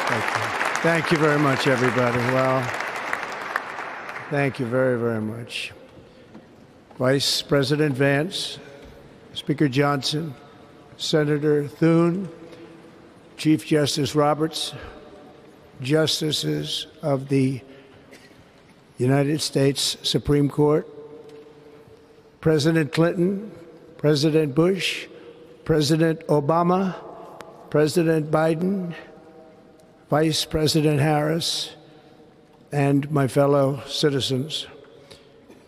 Thank you. Thank you very much, everybody. Well, thank you very, very much. Vice President Vance, Speaker Johnson, Senator Thune, Chief Justice Roberts, Justices of the United States Supreme Court, President Clinton, President Bush, President Obama, President Biden, Vice President Harris, and my fellow citizens.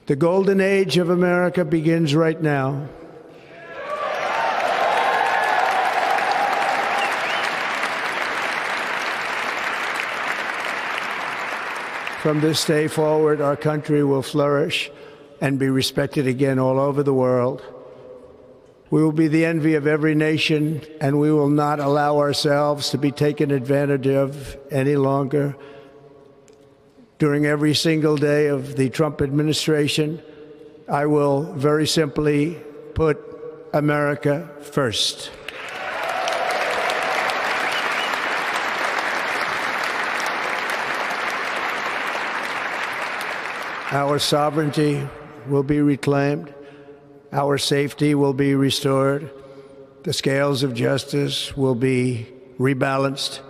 The golden age of America begins right now. From this day forward, our country will flourish and be respected again all over the world. We will be the envy of every nation, and we will not allow ourselves to be taken advantage of any longer. During every single day of the Trump administration, I will very simply put America first. Our sovereignty will be reclaimed. Our safety will be restored. The scales of justice will be rebalanced.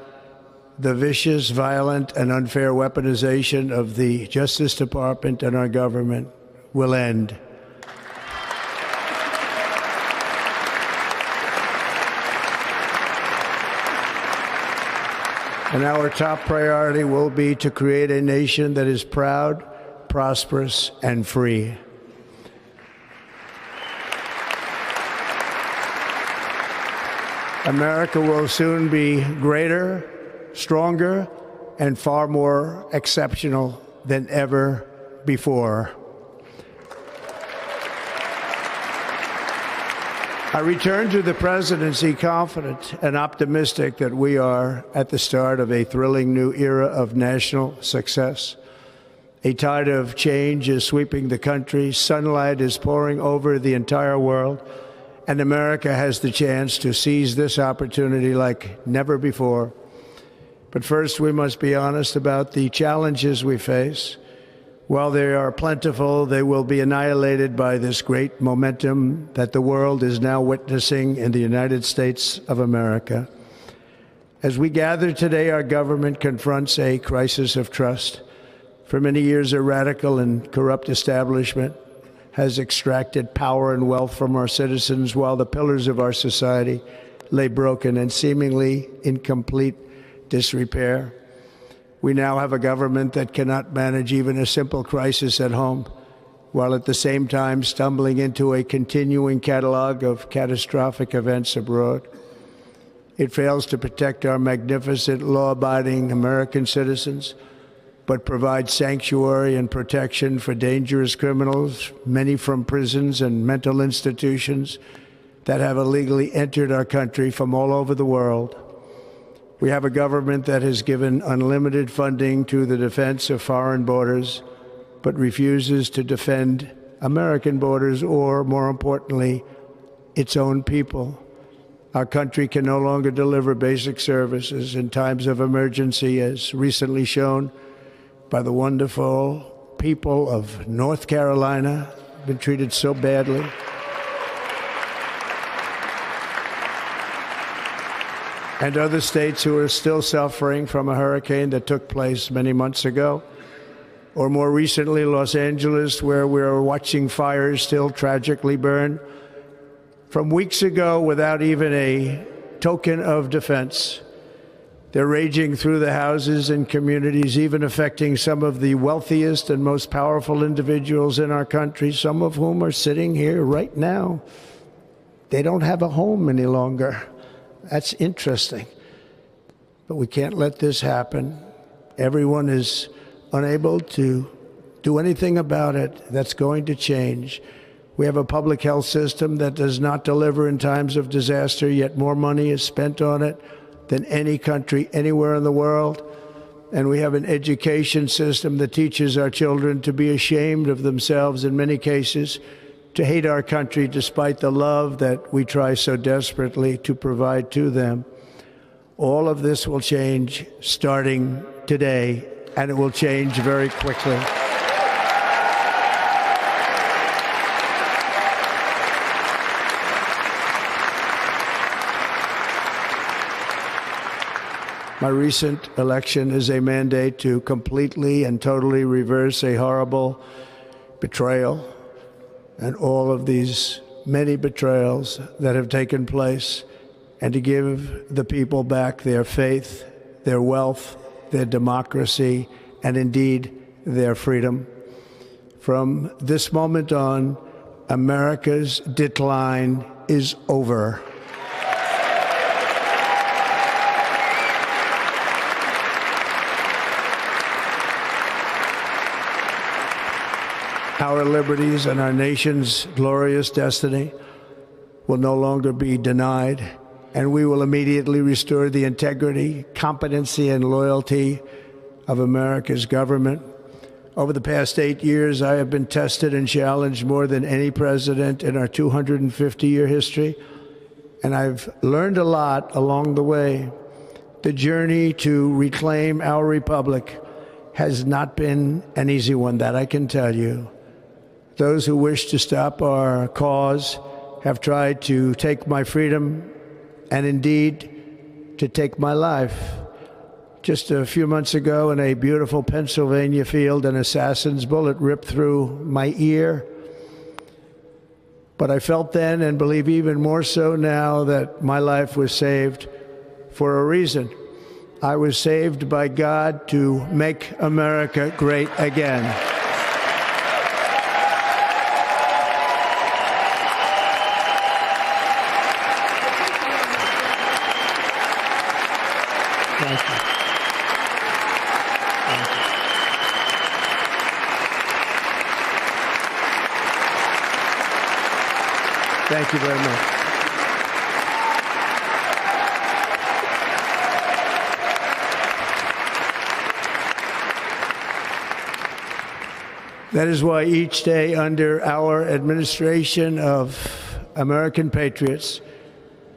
The vicious, violent, and unfair weaponization of the Justice Department and our government will end. And our top priority will be to create a nation that is proud, prosperous, and free. America will soon be greater, stronger, and far more exceptional than ever before. I return to the presidency confident and optimistic that we are at the start of a thrilling new era of national success. A tide of change is sweeping the country. Sunlight is pouring over the entire world. And America has the chance to seize this opportunity like never before. But first, we must be honest about the challenges we face. While they are plentiful, they will be annihilated by this great momentum that the world is now witnessing in the United States of America. As we gather today, our government confronts a crisis of trust. For many years, a radical and corrupt establishment has extracted power and wealth from our citizens while the pillars of our society lay broken and seemingly in complete disrepair. We now have a government that cannot manage even a simple crisis at home, while at the same time stumbling into a continuing catalog of catastrophic events abroad. It fails to protect our magnificent, law-abiding American citizens, but provides sanctuary and protection for dangerous criminals, many from prisons and mental institutions that have illegally entered our country from all over the world. We have a government that has given unlimited funding to the defense of foreign borders, but refuses to defend American borders or, more importantly, its own people. Our country can no longer deliver basic services in times of emergency, as recently shown by the wonderful people of North Carolina, been treated so badly. And other states who are still suffering from a hurricane that took place many months ago. Or more recently, Los Angeles, where we're watching fires still tragically burn from weeks ago without even a token of defense. They're raging through the houses and communities, even affecting some of the wealthiest and most powerful individuals in our country, some of whom are sitting here right now. They don't have a home any longer. That's interesting. But we can't let this happen. Everyone is unable to do anything about it. That's going to change. We have a public health system that does not deliver in times of disaster, yet more money is spent on it than any country anywhere in the world. And we have an education system that teaches our children to be ashamed of themselves in many cases, to hate our country despite the love that we try so desperately to provide to them. All of this will change starting today, and it will change very quickly. My recent election is a mandate to completely and totally reverse a horrible betrayal and all of these many betrayals that have taken place, and to give the people back their faith, their wealth, their democracy, and indeed their freedom. From this moment on, America's decline is over. Our liberties and our nation's glorious destiny will no longer be denied, and we will immediately restore the integrity, competency, and loyalty of America's government. Over the past 8 years, I have been tested and challenged more than any president in our 250-year history, and I've learned a lot along the way. The journey to reclaim our republic has not been an easy one, that I can tell you. Those who wish to stop our cause have tried to take my freedom and indeed to take my life. Just a few months ago in a beautiful Pennsylvania field, an assassin's bullet ripped through my ear. But I felt then, and believe even more so now, that my life was saved for a reason. I was saved by God to make America great again. Thank you. Thank you very much. That is why each day under our administration of American patriots,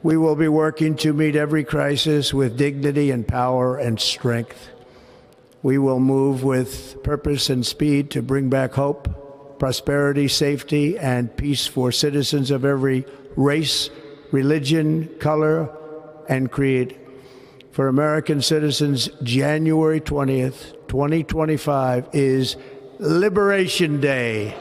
we will be working to meet every crisis with dignity and power and strength. We will move with purpose and speed to bring back hope, prosperity, safety, and peace for citizens of every race, religion, color, and creed. For American citizens, January 20th, 2025 is Liberation Day.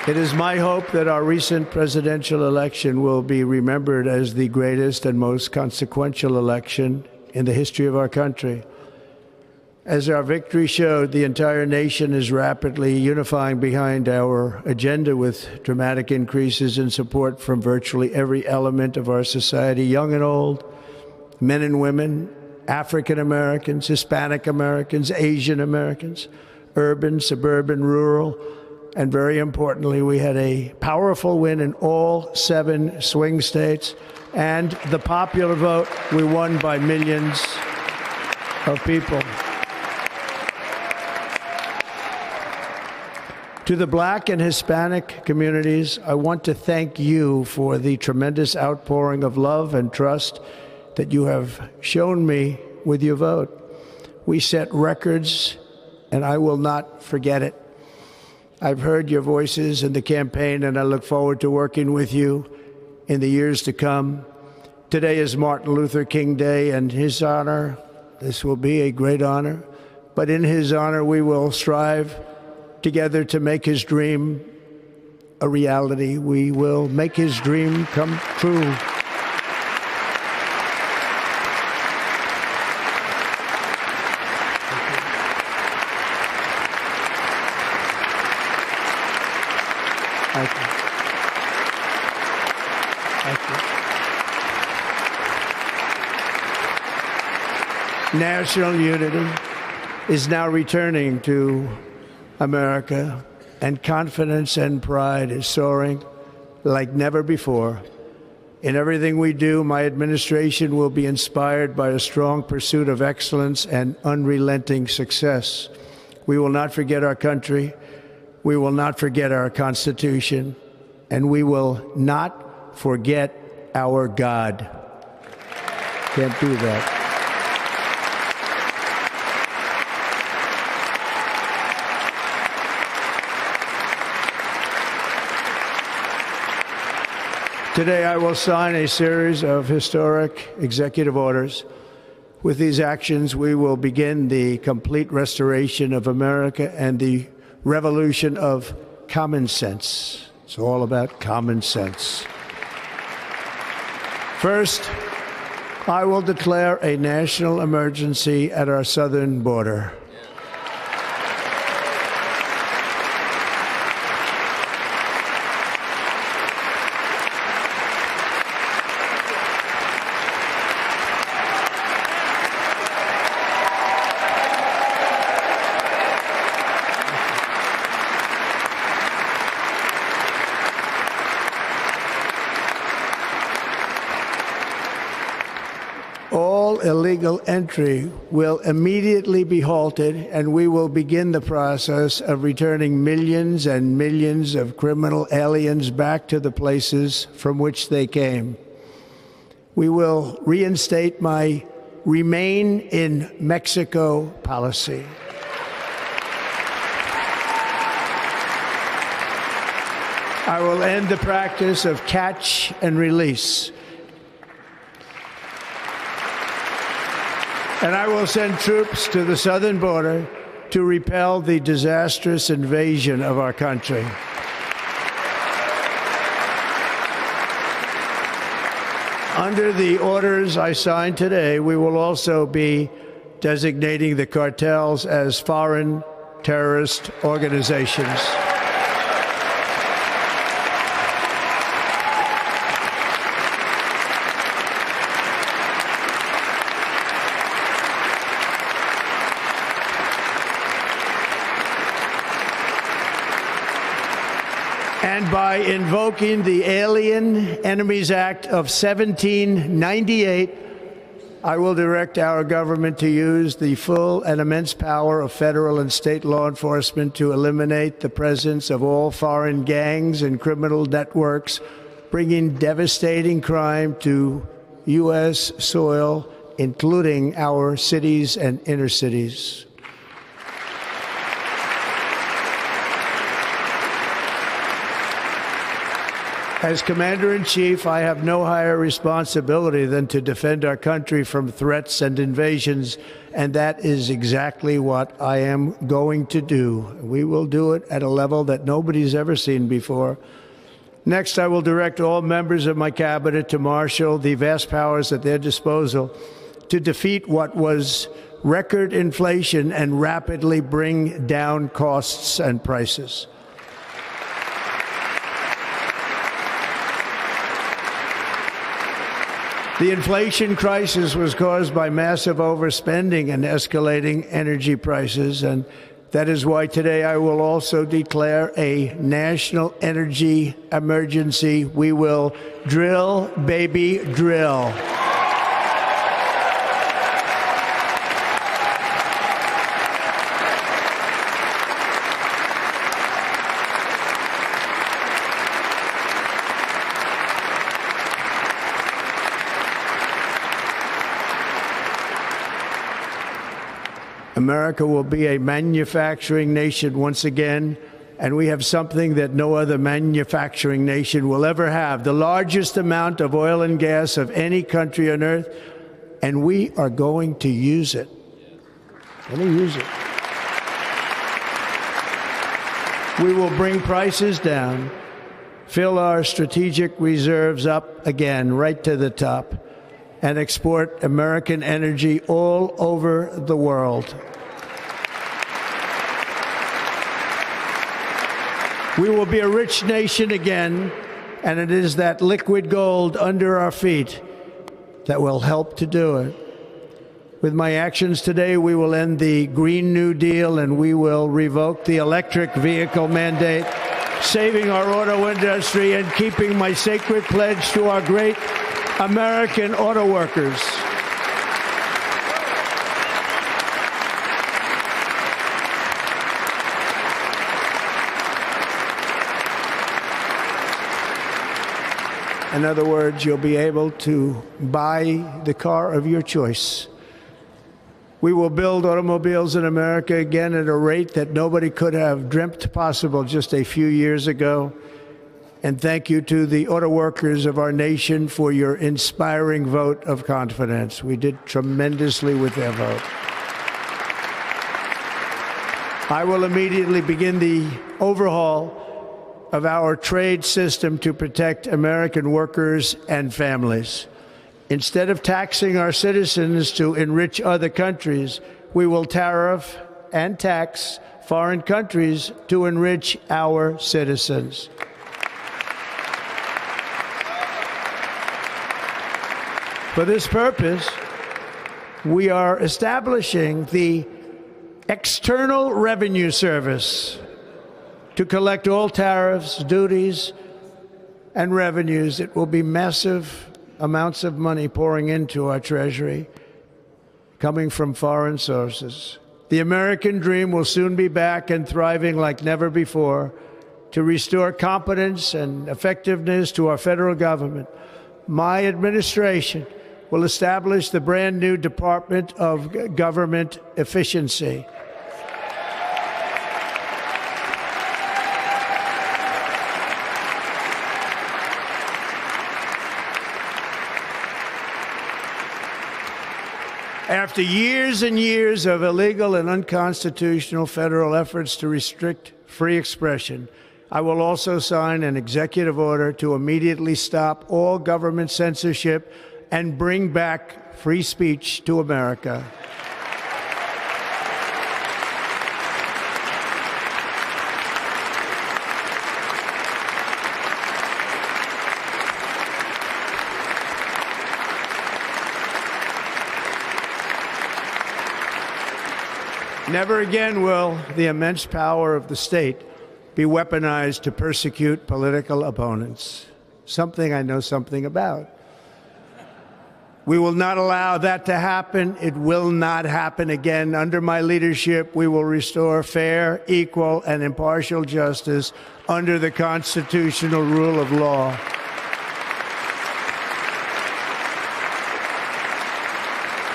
It is my hope that our recent presidential election will be remembered as the greatest and most consequential election in the history of our country. As our victory showed, the entire nation is rapidly unifying behind our agenda with dramatic increases in support from virtually every element of our society, young and old, men and women, African Americans, Hispanic Americans, Asian Americans, urban, suburban, rural. And very importantly, we had a powerful win in all 7 swing states. And the popular vote, we won by millions of people. To the Black and Hispanic communities, I want to thank you for the tremendous outpouring of love and trust that you have shown me with your vote. We set records, and I will not forget it. I've heard your voices in the campaign, and I look forward to working with you in the years to come. Today is Martin Luther King Day, and his honor, this will be a great honor, but in his honor we will strive together to make his dream a reality. We will make his dream come true. Thank you. Thank you. National unity is now returning to America, and confidence and pride is soaring like never before. In everything we do, my administration will be inspired by a strong pursuit of excellence and unrelenting success. We will not forget our country, We will not forget our Constitution, and we will not forget our God. Can't do that. Today, I will sign a series of historic executive orders. With these actions, we will begin the complete restoration of America and the revolution of common sense. It's all about common sense. First, I will declare a national emergency at our southern border. All illegal entry will immediately be halted, and we will begin the process of returning millions and millions of criminal aliens back to the places from which they came. We will reinstate my Remain in Mexico policy. I will end the practice of catch and release. And I will send troops to the southern border to repel the disastrous invasion of our country. Under the orders I signed today, we will also be designating the cartels as foreign terrorist organizations. And by invoking the Alien Enemies Act of 1798, I will direct our government to use the full and immense power of federal and state law enforcement to eliminate the presence of all foreign gangs and criminal networks, bringing devastating crime to U.S. soil, including our cities and inner cities. As Commander-in-Chief, I have no higher responsibility than to defend our country from threats and invasions, and that is exactly what I am going to do. We will do it at a level that nobody's ever seen before. Next, I will direct all members of my cabinet to marshal the vast powers at their disposal to defeat what was record inflation and rapidly bring down costs and prices. The inflation crisis was caused by massive overspending and escalating energy prices, and that is why today I will also declare a national energy emergency. We will drill, baby, drill. America will be a manufacturing nation once again, and we have something that no other manufacturing nation will ever have, the largest amount of oil and gas of any country on earth, and we are going to use it. We will bring prices down, fill our strategic reserves up again, right to the top, and export American energy all over the world. We will be a rich nation again, and it is that liquid gold under our feet that will help to do it. With my actions today, we will end the Green New Deal, and we will revoke the electric vehicle mandate, saving our auto industry and keeping my sacred pledge to our great American auto workers. In other words, you'll be able to buy the car of your choice. We will build automobiles in America again at a rate that nobody could have dreamt possible just a few years ago. And thank you to the auto workers of our nation for your inspiring vote of confidence. We did tremendously with their vote. I will immediately begin the overhaul of our trade system to protect American workers and families. Instead of taxing our citizens to enrich other countries, we will tariff and tax foreign countries to enrich our citizens. For this purpose, we are establishing the External Revenue Service to collect all tariffs, duties, and revenues. It will be massive amounts of money pouring into our treasury, coming from foreign sources. The American dream will soon be back and thriving like never before. To restore competence and effectiveness to our federal government, my administration will establish the brand new Department of Government Efficiency. After years and years of illegal and unconstitutional federal efforts to restrict free expression, I will also sign an executive order to immediately stop all government censorship and bring back free speech to America. Never again will the immense power of the state be weaponized to persecute political opponents, something I know something about. We will not allow that to happen. It will not happen again. Under my leadership, we will restore fair, equal, and impartial justice under the constitutional rule of law.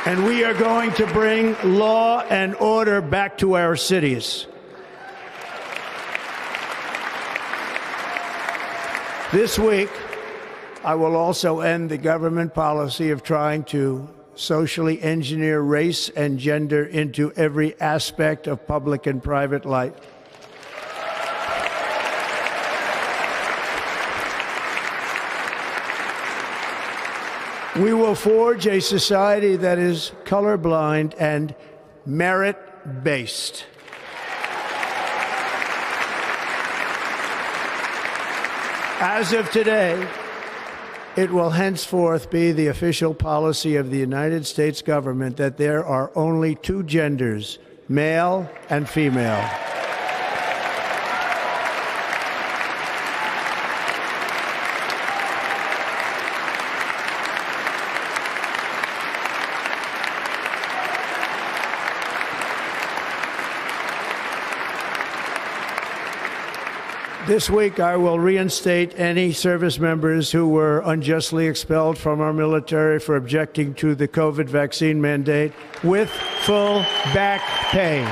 And we are going to bring law and order back to our cities. This week, I will also end the government policy of trying to socially engineer race and gender into every aspect of public and private life. We will forge a society that is colorblind and merit-based. As of today, it will henceforth be the official policy of the United States government that there are only two genders, male and female. This week, I will reinstate any service members who were unjustly expelled from our military for objecting to the COVID vaccine mandate with full back pay.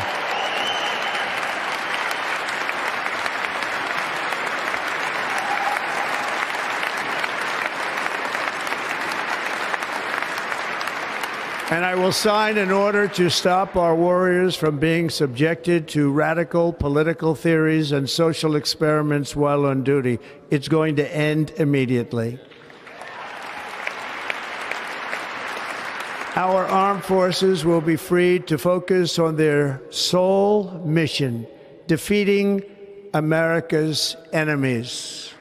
And I will sign an order to stop our warriors from being subjected to radical political theories and social experiments while on duty. It's going to end immediately. Our armed forces will be freed to focus on their sole mission, defeating America's enemies.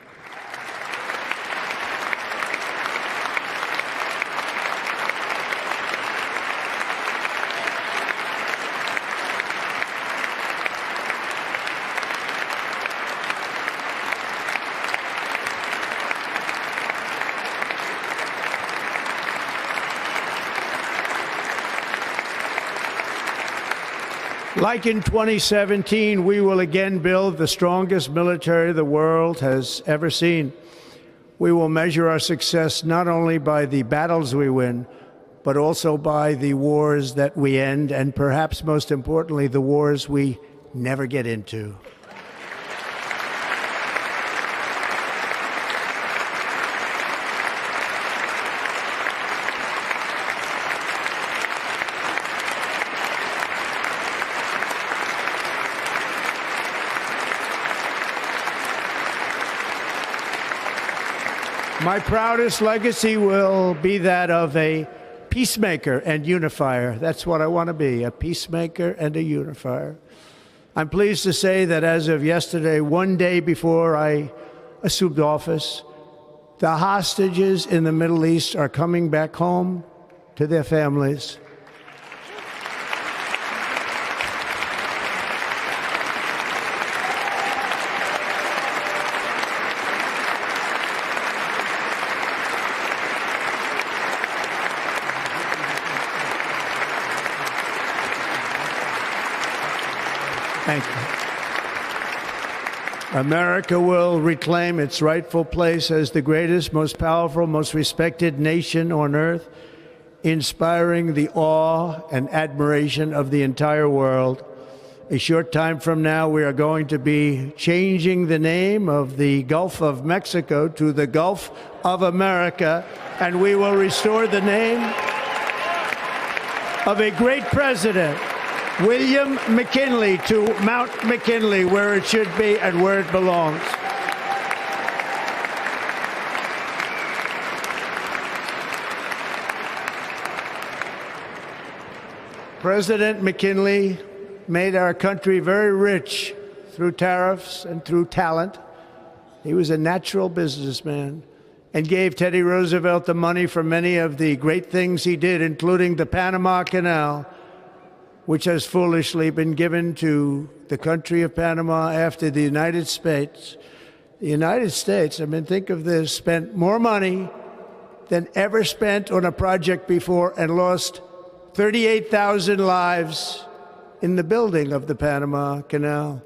Like in 2017, we will again build the strongest military the world has ever seen. We will measure our success not only by the battles we win, but also by the wars that we end, and perhaps most importantly, the wars we never get into. My proudest legacy will be that of a peacemaker and unifier. That's what I want to be, a peacemaker and a unifier. I'm pleased to say that as of yesterday, one day before I assumed office, the hostages in the Middle East are coming back home to their families. Thank you. America will reclaim its rightful place as the greatest, most powerful, most respected nation on earth, inspiring the awe and admiration of the entire world. A short time from now, we are going to be changing the name of the Gulf of Mexico to the Gulf of America, and we will restore the name of a great president, William McKinley, to Mount McKinley, where it should be and where it belongs. President McKinley made our country very rich through tariffs and through talent. He was a natural businessman and gave Teddy Roosevelt the money for many of the great things he did, including the Panama Canal, which has foolishly been given to the country of Panama after the United States. The United States, I mean, think of this, spent more money than ever spent on a project before and lost 38,000 lives in the building of the Panama Canal.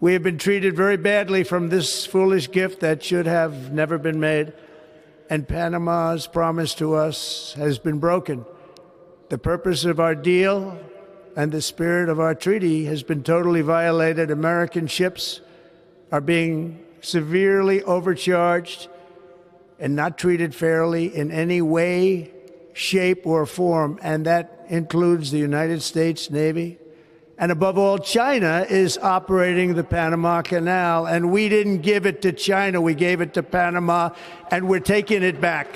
We have been treated very badly from this foolish gift that should have never been made, and Panama's promise to us has been broken. The purpose of our deal and the spirit of our treaty has been totally violated. American ships are being severely overcharged and not treated fairly in any way, shape, or form, and that includes the United States Navy. And above all, China is operating the Panama Canal, and we didn't give it to China, we gave it to Panama, and we're taking it back.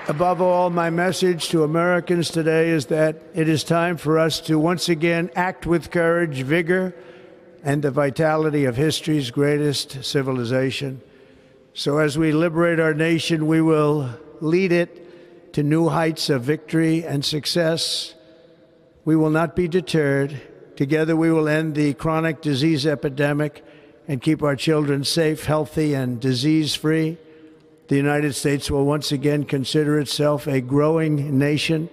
Above all, my message to Americans today is that it is time for us to once again act with courage, vigor, and the vitality of history's greatest civilization. So as we liberate our nation, we will lead it to new heights of victory and success. We will not be deterred. Together we will end the chronic disease epidemic and keep our children safe, healthy, and disease-free. The United States will once again consider itself a growing nation,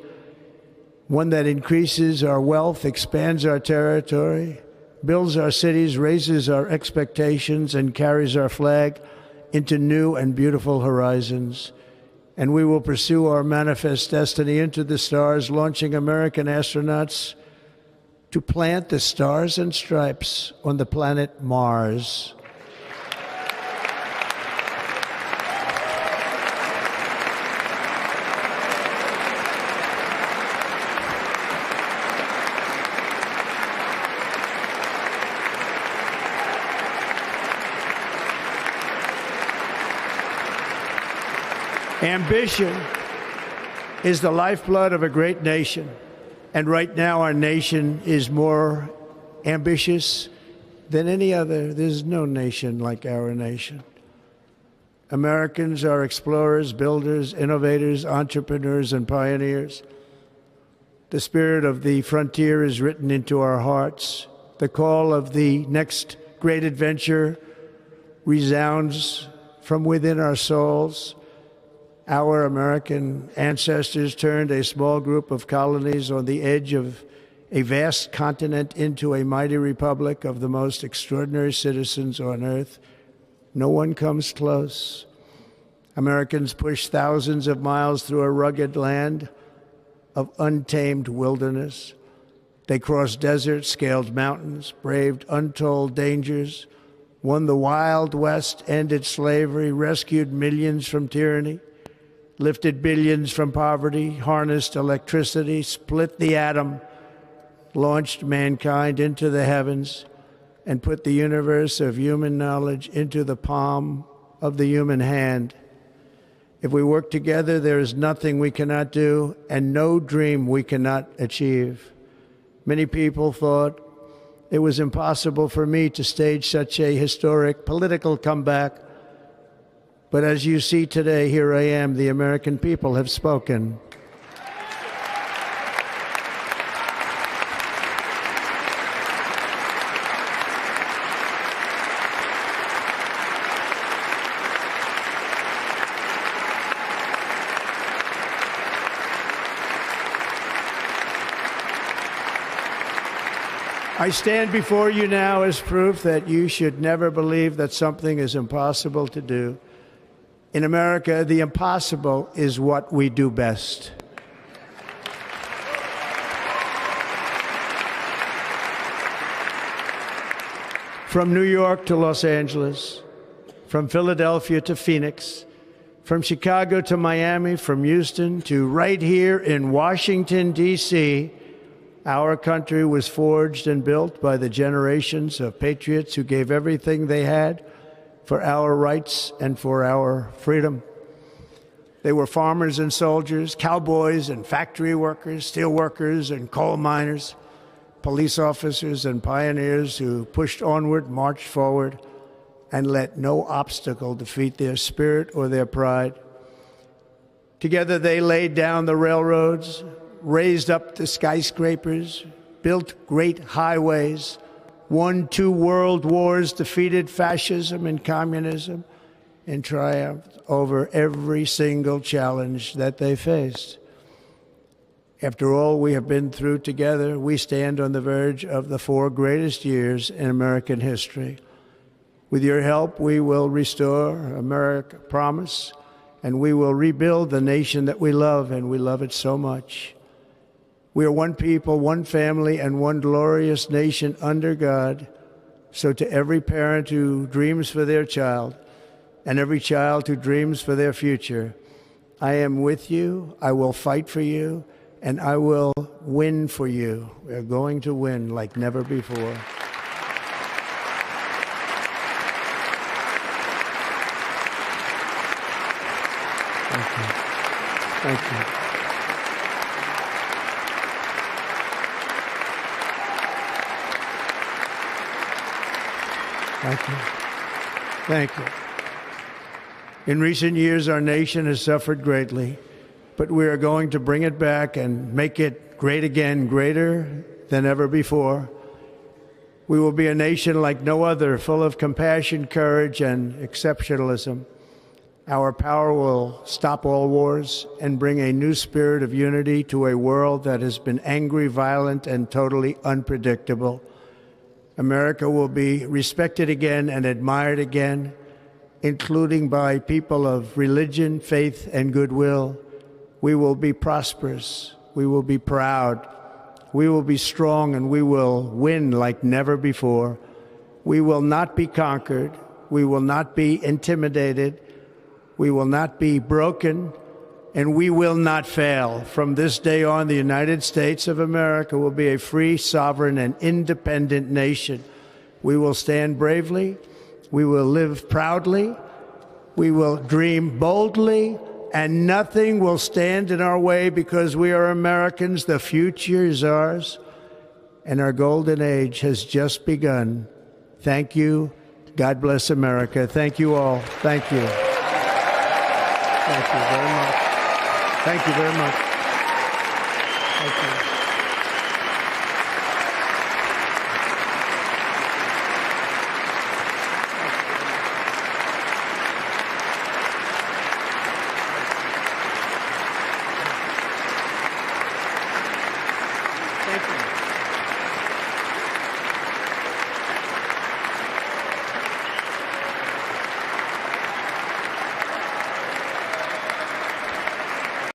one that increases our wealth, expands our territory, builds our cities, raises our expectations, and carries our flag into new and beautiful horizons. And we will pursue our manifest destiny into the stars, launching American astronauts to plant the stars and stripes on the planet Mars. Ambition is the lifeblood of a great nation, and right now our nation is more ambitious than any other. There's no nation like our nation. Americans are explorers, builders, innovators, entrepreneurs, and pioneers. The spirit of the frontier is written into our hearts. The call of the next great adventure resounds from within our souls. Our American ancestors turned a small group of colonies on the edge of a vast continent into a mighty republic of the most extraordinary citizens on earth. No one comes close. Americans pushed thousands of miles through a rugged land of untamed wilderness. They crossed deserts, scaled mountains, braved untold dangers, won the Wild West, ended slavery, rescued millions from tyranny, lifted billions from poverty, harnessed electricity, split the atom, launched mankind into the heavens, and put the universe of human knowledge into the palm of the human hand. If we work together, there is nothing we cannot do and no dream we cannot achieve. Many people thought it was impossible for me to stage such a historic political comeback. But as you see today, here I am. The American people have spoken. I stand before you now as proof that you should never believe that something is impossible to do. In America, the impossible is what we do best. From New York to Los Angeles, from Philadelphia to Phoenix, from Chicago to Miami, from Houston to right here in Washington, D.C., our country was forged and built by the generations of patriots who gave everything they had for our rights and for our freedom. They were farmers and soldiers, cowboys and factory workers, steel workers and coal miners, police officers and pioneers who pushed onward, marched forward, and let no obstacle defeat their spirit or their pride. Together they laid down the railroads, raised up the skyscrapers, built great highways, won 2 world wars, defeated fascism and communism, and triumphed over every single challenge that they faced. After all we have been through together, we stand on the verge of the 4 greatest years in American history. With your help, we will restore America, promise, and we will rebuild the nation that we love, and we love it so much. We are one people, one family, and one glorious nation under God. So to every parent who dreams for their child and every child who dreams for their future, I am with you, I will fight for you, and I will win for you. We are going to win like never before. Thank you. Thank you. Thank you. Thank you. In recent years, our nation has suffered greatly, but we are going to bring it back and make it great again, greater than ever before. We will be a nation like no other, full of compassion, courage, and exceptionalism. Our power will stop all wars and bring a new spirit of unity to a world that has been angry, violent, and totally unpredictable. America will be respected again and admired again, including by people of religion, faith, and goodwill. We will be prosperous. We will be proud. We will be strong, and we will win like never before. We will not be conquered. We will not be intimidated. We will not be broken, and we will not fail. From this day on, the United States of America will be a free, sovereign, and independent nation. We will stand bravely. We will live proudly. We will dream boldly, and nothing will stand in our way because we are Americans. The future is ours, and our golden age has just begun. Thank you. God bless America. Thank you all. Thank you. Thank you very much. Thank you very much. Thank you. Thank you.